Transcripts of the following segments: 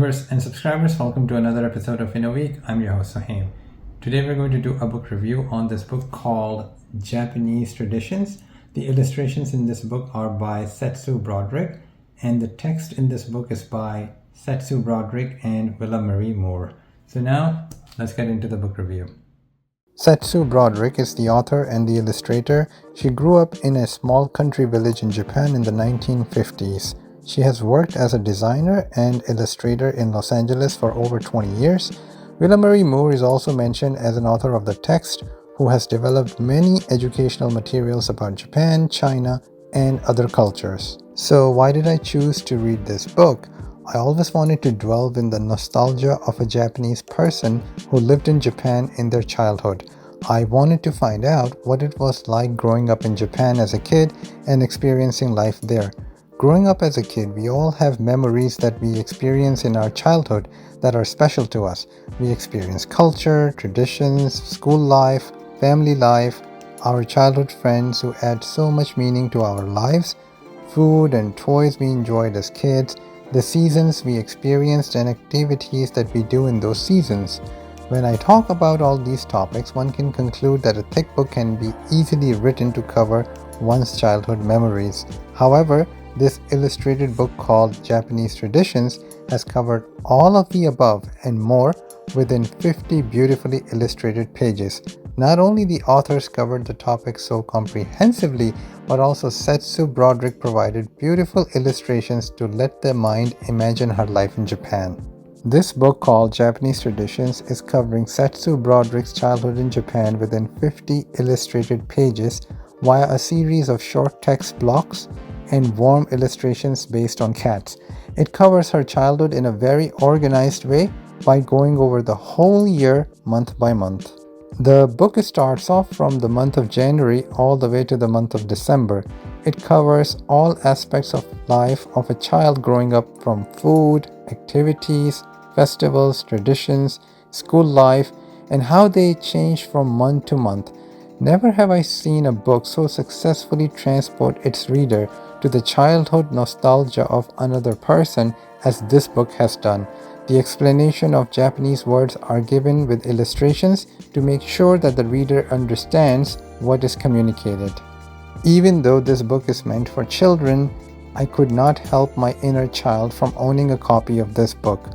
viewers and subscribers, welcome to another episode of In a Week. I'm your host Sohaim. Today we're going to do a book review on this book called Japanese Traditions. The illustrations in this book are by Setsu Broderick, and the text in this book is by Setsu Broderick and Willamarie Moore. So now let's get into the book review. Setsu Broderick is the author and the illustrator. She grew up in a small country village in Japan in the 1950s. She has worked as a designer and illustrator in Los Angeles for over 20 years. Willamarie Moore is also mentioned as an author of the text who has developed many educational materials about Japan, China, and other cultures. So why did I choose to read this book? I always wanted to delve in the nostalgia of a Japanese person who lived in Japan in their childhood. I wanted to find out what it was like growing up in Japan as a kid and experiencing life there. Growing up as a kid, we all have memories that we experience in our childhood that are special to us. We experience culture, traditions, school life, family life, our childhood friends who add so much meaning to our lives, food and toys we enjoyed as kids, the seasons we experienced and activities that we do in those seasons. When I talk about all these topics, one can conclude that a thick book can be easily written to cover one's childhood memories. However, this illustrated book called Japanese Traditions has covered all of the above and more within 50 beautifully illustrated pages. Not only the authors covered the topic so comprehensively, but also Setsu Broderick provided beautiful illustrations to let the mind imagine her life in Japan. This book called Japanese Traditions is covering Setsu Broderick's childhood in Japan within 50 illustrated pages via a series of short text blocks and warm illustrations based on cats. It covers her childhood in a very organized way by going over the whole year month by month. The book starts off from the month of January all the way to the month of December. It covers all aspects of life of a child growing up, from food, activities, festivals, traditions, school life, and how they change from month to month. Never have I seen a book so successfully transport its reader to the childhood nostalgia of another person as this book has done. The explanation of Japanese words are given with illustrations to make sure that the reader understands what is communicated. Even though this book is meant for children, I could not help my inner child from owning a copy of this book.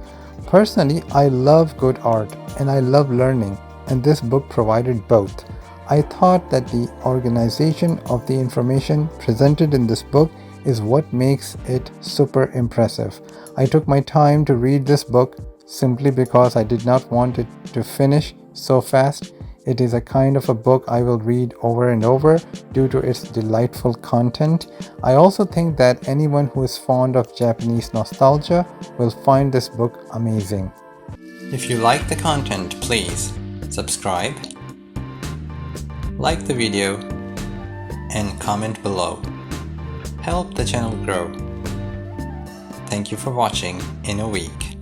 Personally, I love good art and I love learning, and this book provided both. I thought that the organization of the information presented in this book is what makes it super impressive. I took my time to read this book simply because I did not want it to finish so fast. It is a kind of a book I will read over and over due to its delightful content. I also think that anyone who is fond of Japanese nostalgia will find this book amazing. If you like the content, please subscribe, like the video, and comment below. Help the channel grow. Thank you for watching In a Week.